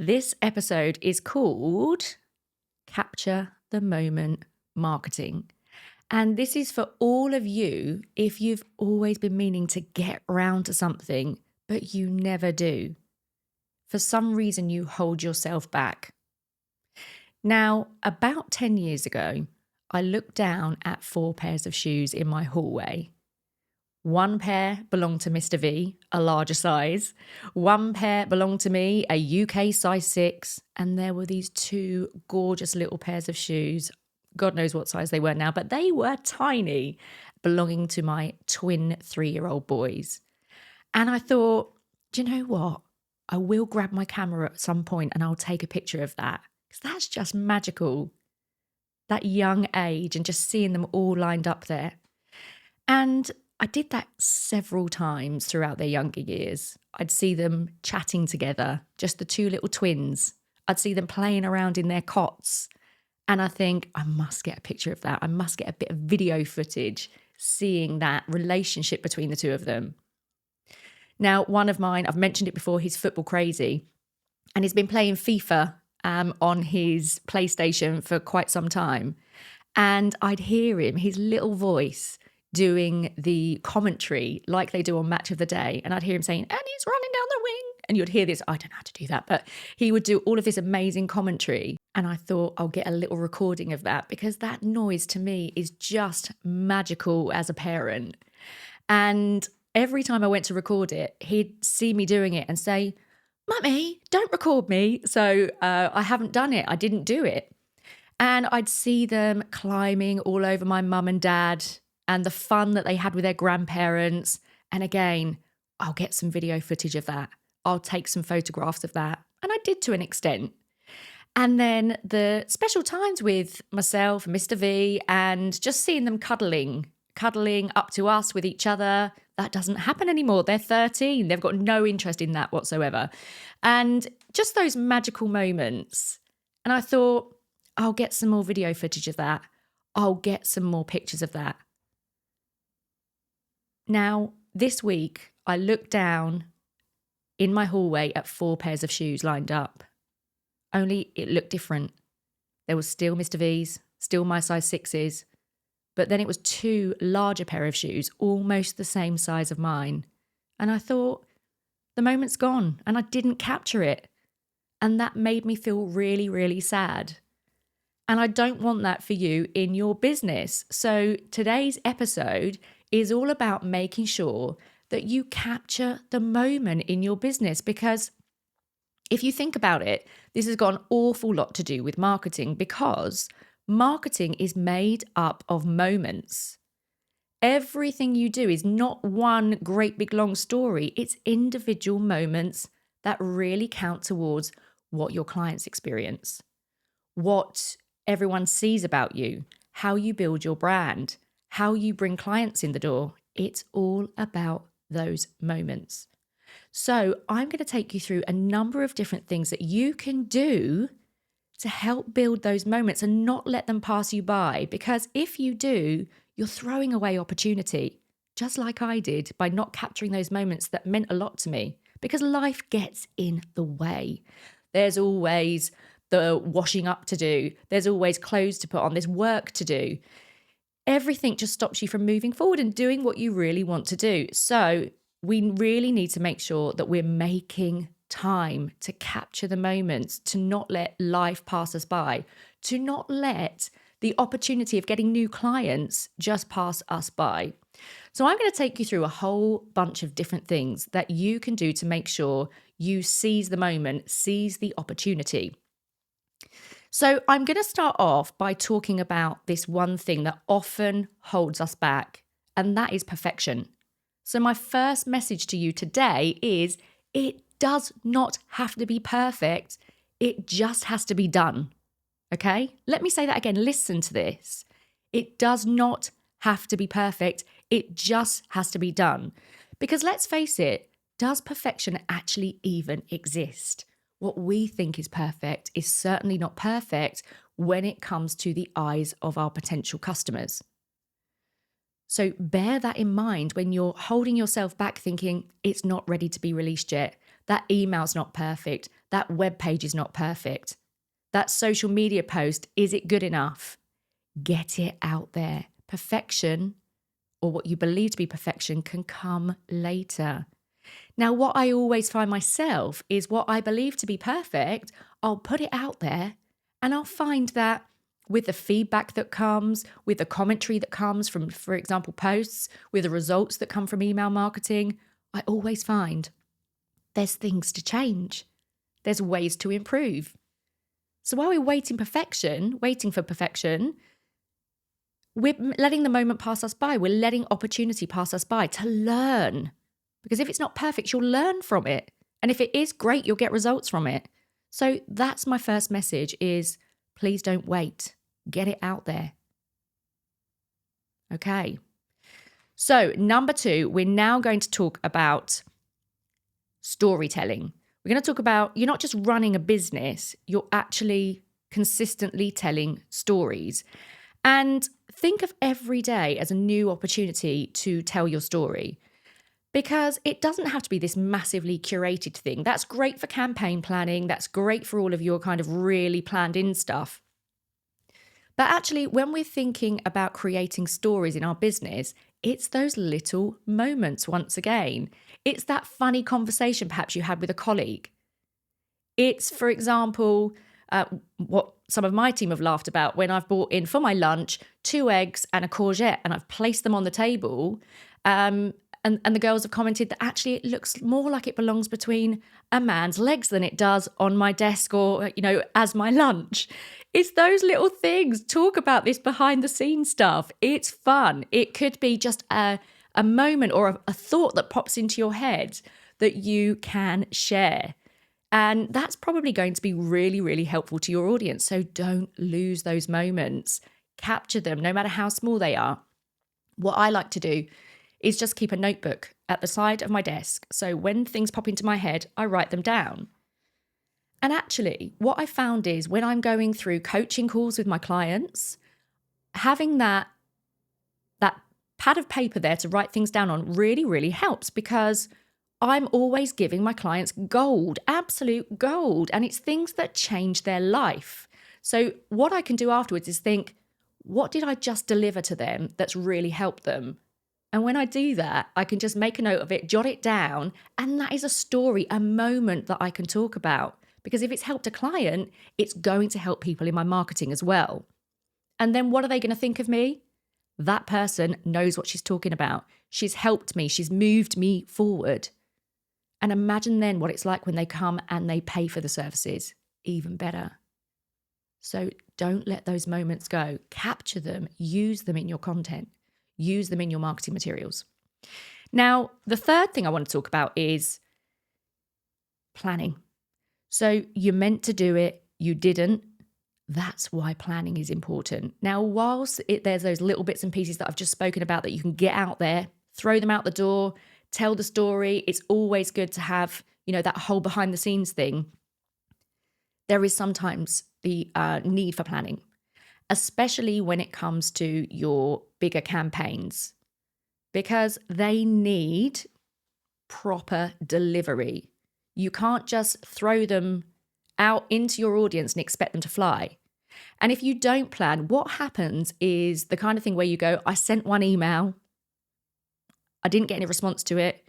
This episode is called Capture the Moment Marketing. And this is for all of you if you've always been meaning to get round to something, but you never do. For some reason, you hold yourself back. Now, about 10 years ago, I looked down at 4 pairs of shoes in my hallway. One pair belonged to Mr. V, a larger size. One pair belonged to me, a UK size 6. And there were these 2 gorgeous little pairs of shoes. God knows what size they were now, but they were tiny, belonging to my twin 3-year-old boys. And I thought, do you know what? I will grab my camera at some point and I'll take a picture of that, because that's just magical. That young age and just seeing them all lined up there. And I did that several times throughout their younger years. I'd see them chatting together, just the 2 little twins. I'd see them playing around in their cots. And I think, I must get a picture of that. I must get a bit of video footage, seeing that relationship between the 2 of them. Now, one of mine, I've mentioned it before, he's football crazy. And he's been playing FIFA on his PlayStation for quite some time. And I'd hear him, his little voice, doing the commentary like they do on Match of the Day. And I'd hear him saying, and he's running down the wing. And you'd hear this, I don't know how to do that, but he would do all of this amazing commentary. And I thought I'll get a little recording of that, because that noise to me is just magical as a parent. And every time I went to record it, he'd see me doing it and say, Mummy, don't record me. So I haven't done it. I didn't do it. And I'd see them climbing all over my mum and dad, and the fun that they had with their grandparents. And again, I'll get some video footage of that. I'll take some photographs of that. And I did to an extent. And then the special times with myself, Mr. V, and just seeing them cuddling up to us with each other. That doesn't happen anymore. They're 13. They've got no interest in that whatsoever. And just those magical moments. And I thought, I'll get some more video footage of that. I'll get some more pictures of that. Now, this week, I looked down in my hallway at 4 pairs of shoes lined up. Only it looked different. There was still Mr. V's, still my size 6s, but then it was 2 larger pair of shoes, almost the same size of mine. And I thought, the moment's gone, and I didn't capture it. And that made me feel really, really sad. And I don't want that for you in your business. So today's episode is all about making sure that you capture the moment in your business, because if you think about it, this has got an awful lot to do with marketing, because marketing is made up of moments. Everything you do is not one great big long story. It's individual moments that really count towards what your clients experience, what everyone sees about you, how you build your brand, how you bring clients in the door. It's all about those moments. So I'm going to take you through a number of different things that you can do to help build those moments and not let them pass you by. Because if you do, you're throwing away opportunity, just like I did by not capturing those moments that meant a lot to me, because life gets in the way. There's always the washing up to do. There's always clothes to put on. There's work to do. Everything just stops you from moving forward and doing what you really want to do. So we really need to make sure that we're making time to capture the moments, to not let life pass us by, to not let the opportunity of getting new clients just pass us by. So I'm going to take you through a whole bunch of different things that you can do to make sure you seize the moment, seize the opportunity. So I'm going to start off by talking about this one thing that often holds us back, and that is perfection. So my first message to you today is, it does not have to be perfect. It just has to be done. Okay? Let me say that again. Listen to this. It does not have to be perfect. It just has to be done. Because let's face it, does perfection actually even exist? What we think is perfect is certainly not perfect when it comes to the eyes of our potential customers. So bear that in mind when you're holding yourself back thinking it's not ready to be released yet. That email's not perfect. That web page is not perfect. That social media post, is it good enough? Get it out there. Perfection, or what you believe to be perfection, can come later. Now, what I always find myself is what I believe to be perfect, I'll put it out there and I'll find that with the feedback that comes, with the commentary that comes from, for example, posts, with the results that come from email marketing, I always find there's things to change. There's ways to improve. So while we're waiting for perfection, we're letting the moment pass us by. We're letting opportunity pass us by to learn. Because if it's not perfect, you'll learn from it. And if it is great, you'll get results from it. So that's my first message is please don't wait. Get it out there. Okay. So number 2, we're now going to talk about storytelling. We're going to talk about you're not just running a business, you're actually consistently telling stories. And think of every day as a new opportunity to tell your story. Because it doesn't have to be this massively curated thing. That's great for campaign planning. That's great for all of your kind of really planned in stuff. But actually, when we're thinking about creating stories in our business, it's those little moments once again. It's that funny conversation perhaps you had with a colleague. It's, for example, what some of my team have laughed about when I've brought in for my lunch 2 eggs and a courgette and I've placed them on the table. And the girls have commented that actually it looks more like it belongs between a man's legs than it does on my desk or, as my lunch. It's those little things. Talk about this behind the scenes stuff. It's fun. It could be just a moment or a thought that pops into your head that you can share. And that's probably going to be really, really helpful to your audience. So don't lose those moments. Capture them, no matter how small they are. What I like to do is just keep a notebook at the side of my desk. So when things pop into my head, I write them down. And actually, what I found is when I'm going through coaching calls with my clients, having that pad of paper there to write things down on really, really helps because I'm always giving my clients gold, absolute gold, and it's things that change their life. So what I can do afterwards is think, what did I just deliver to them that's really helped them? And when I do that, I can just make a note of it, jot it down, and that is a story, a moment that I can talk about. Because if it's helped a client, it's going to help people in my marketing as well. And then what are they going to think of me? That person knows what she's talking about. She's helped me. She's moved me forward. And imagine then what it's like when they come and they pay for the services. Even better. So don't let those moments go. Capture them. Use them in your content. Use them in your marketing materials. Now, the third thing I want to talk about is planning. So you meant to do it, you didn't. That's why planning is important. Now, whilst there's those little bits and pieces that I've just spoken about that you can get out there, throw them out the door, tell the story. It's always good to have, that whole behind the scenes thing. There is sometimes the need for planning, especially when it comes to your bigger campaigns, because they need proper delivery. You can't just throw them out into your audience and expect them to fly. And if you don't plan, what happens is the kind of thing where you go, I sent one email, I didn't get any response to it,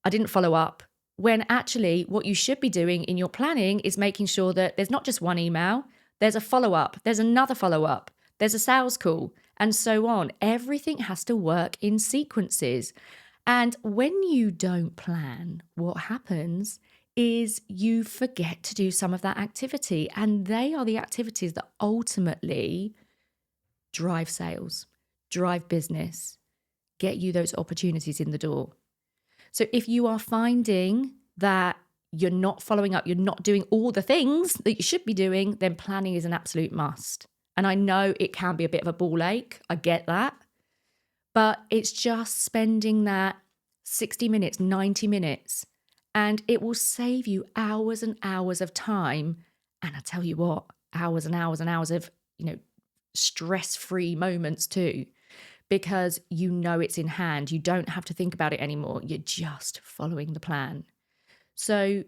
I didn't follow up. When actually what you should be doing in your planning is making sure that there's not just one email, there's a follow-up, there's another follow-up, there's a sales call, and so on. Everything has to work in sequences. And when you don't plan, what happens is you forget to do some of that activity. And they are the activities that ultimately drive sales, drive business, get you those opportunities in the door. So if you are finding that you're not following up, you're not doing all the things that you should be doing, then planning is an absolute must. And I know it can be a bit of a ball ache. I get that. But it's just spending that 60 minutes, 90 minutes, and it will save you hours and hours of time. And I tell you what, hours and hours and hours of, stress-free moments too, because it's in hand. You don't have to think about it anymore. You're just following the plan. So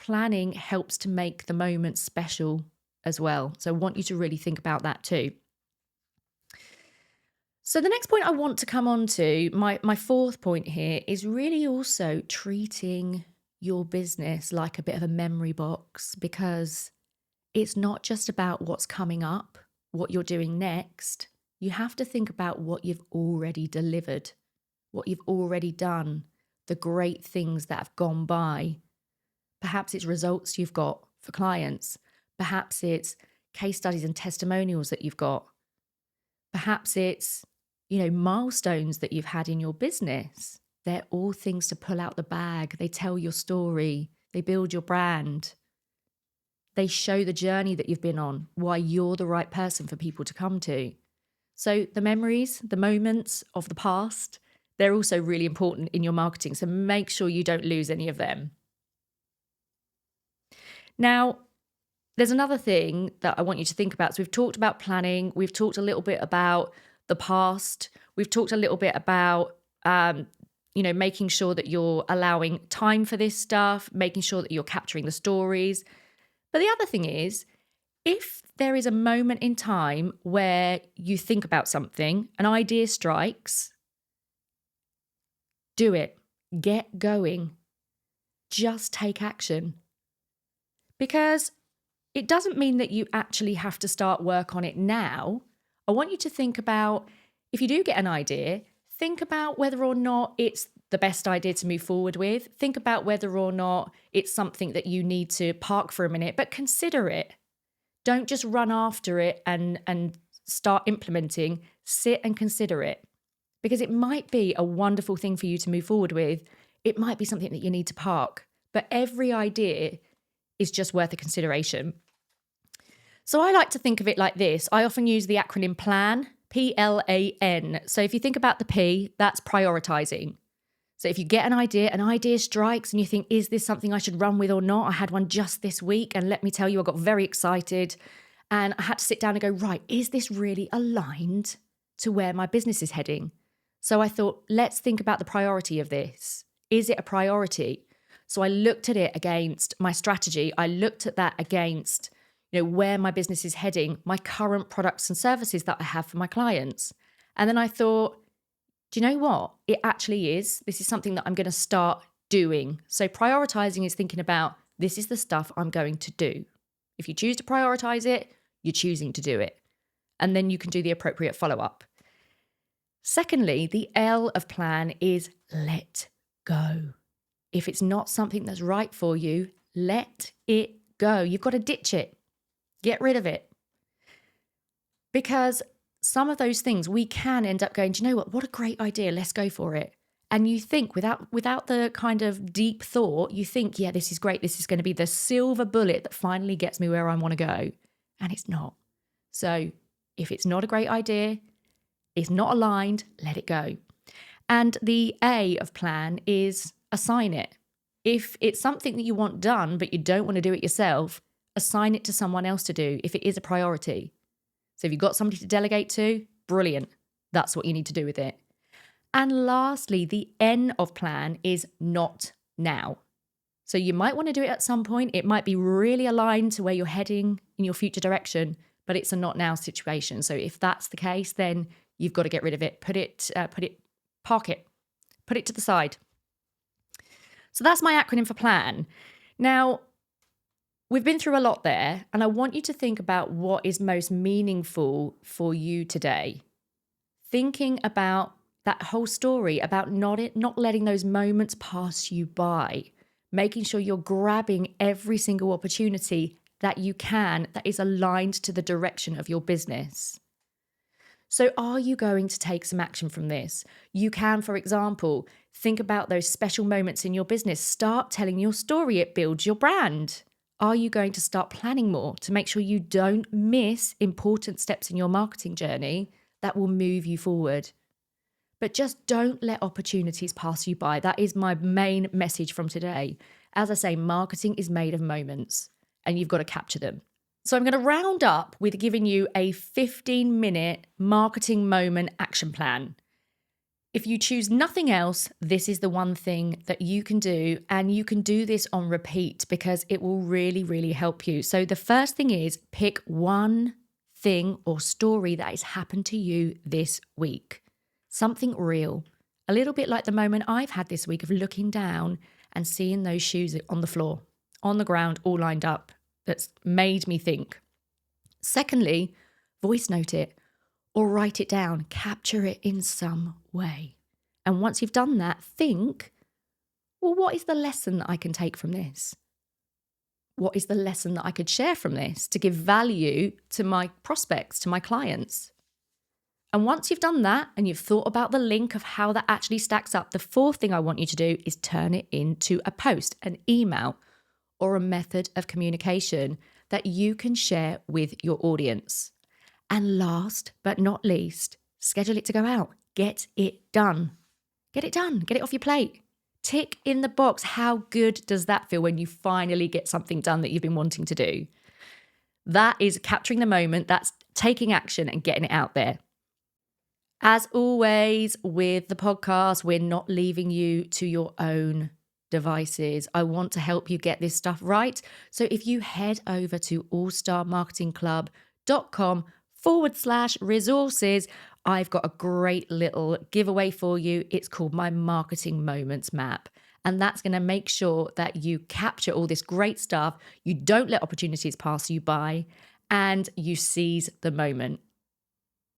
planning helps to make the moment special as well. So I want you to really think about that too. So the next point I want to come on to, my fourth point here, is really also treating your business like a bit of a memory box, because it's not just about what's coming up, what you're doing next. You have to think about what you've already delivered, what you've already done, the great things that have gone by. Perhaps it's results you've got for clients. Perhaps it's case studies and testimonials that you've got. Perhaps it's, milestones that you've had in your business. They're all things to pull out the bag. They tell your story. They build your brand. They show the journey that you've been on, why you're the right person for people to come to. So the memories, the moments of the past, they're also really important in your marketing. So make sure you don't lose any of them. Now, there's another thing that I want you to think about. So we've talked about planning. We've talked a little bit about the past. We've talked a little bit about, making sure that you're allowing time for this stuff, making sure that you're capturing the stories. But the other thing is, if there is a moment in time where you think about something, an idea strikes, do it. Get going. Just take action. Because it doesn't mean that you actually have to start work on it now. I want you to think about, if you do get an idea, think about whether or not it's the best idea to move forward with. Think about whether or not it's something that you need to park for a minute, but consider it. Don't just run after it and start implementing. Sit and consider it, because it might be a wonderful thing for you to move forward with. It might be something that you need to park, but every idea is just worth a consideration. So I like to think of it like this. I often use the acronym PLAN, PLAN. So if you think about the P, that's prioritizing. So if you get an idea strikes and you think, is this something I should run with or not? I had one just this week, and let me tell you, I got very excited and I had to sit down and go, right, is this really aligned to where my business is heading? So I thought, let's think about the priority of this. Is it a priority? So I looked at it against my strategy. I looked at that against, where my business is heading, my current products and services that I have for my clients. And then I thought, do you know what? It actually is. This is something that I'm going to start doing. So prioritizing is thinking about, this is the stuff I'm going to do. If you choose to prioritize it, you're choosing to do it. And then you can do the appropriate follow-up. Secondly, the L of plan is let go. If it's not something that's right for you, let it go. You've got to ditch it. Get rid of it. Because some of those things we can end up going, do you know what a great idea, let's go for it. And you think without the kind of deep thought, you think, yeah, this is great. This is going to be the silver bullet that finally gets me where I want to go. And it's not. So if it's not a great idea, it's not aligned, let it go. And the A of plan is assign it. If it's something that you want done, but you don't want to do it yourself, assign it to someone else to do if it is a priority. So if you've got somebody to delegate to, brilliant. That's what you need to do with it. And lastly, the N of plan is not now. So you might want to do it at some point. It might be really aligned to where you're heading in your future direction, but it's a not now situation. So if that's the case, then you've got to get rid of it. Park it, put it to the side. So that's my acronym for plan. Now, we've been through a lot there, and I want you to think about what is most meaningful for you today. Thinking about that whole story, about not letting those moments pass you by, making sure you're grabbing every single opportunity that you can that is aligned to the direction of your business. So are you going to take some action from this? You can, for example, think about those special moments in your business. Start telling your story. It builds your brand. Are you going to start planning more to make sure you don't miss important steps in your marketing journey that will move you forward? But just don't let opportunities pass you by. That is my main message from today. As I say, marketing is made of moments and you've got to capture them. So I'm going to round up with giving you a 15-minute marketing moment action plan. If you choose nothing else, this is the one thing that you can do, and you can do this on repeat because it will really, really help you. So the first thing is pick one thing or story that has happened to you this week. Something real. A little bit like the moment I've had this week of looking down and seeing those shoes on the floor, on the ground, all lined up. That's made me think. Secondly, voice note it or write it down, capture it in some way. And once you've done that, think, well, what is the lesson that I can take from this? What is the lesson that I could share from this to give value to my prospects, to my clients? And once you've done that and you've thought about the link of how that actually stacks up, the fourth thing I want you to do is turn it into a post, an email, or a method of communication that you can share with your audience. And last but not least, schedule it to go out. Get it done. Get it done. Get it off your plate. Tick in the box. How good does that feel when you finally get something done that you've been wanting to do? That is capturing the moment. That's taking action and getting it out there. As always, with the podcast, we're not leaving you to your own devices. I want to help you get this stuff right. So if you head over to allstarmarketingclub.com/resources, I've got a great little giveaway for you. It's called my Marketing Moments Map. And that's going to make sure that you capture all this great stuff. You don't let opportunities pass you by and you seize the moment.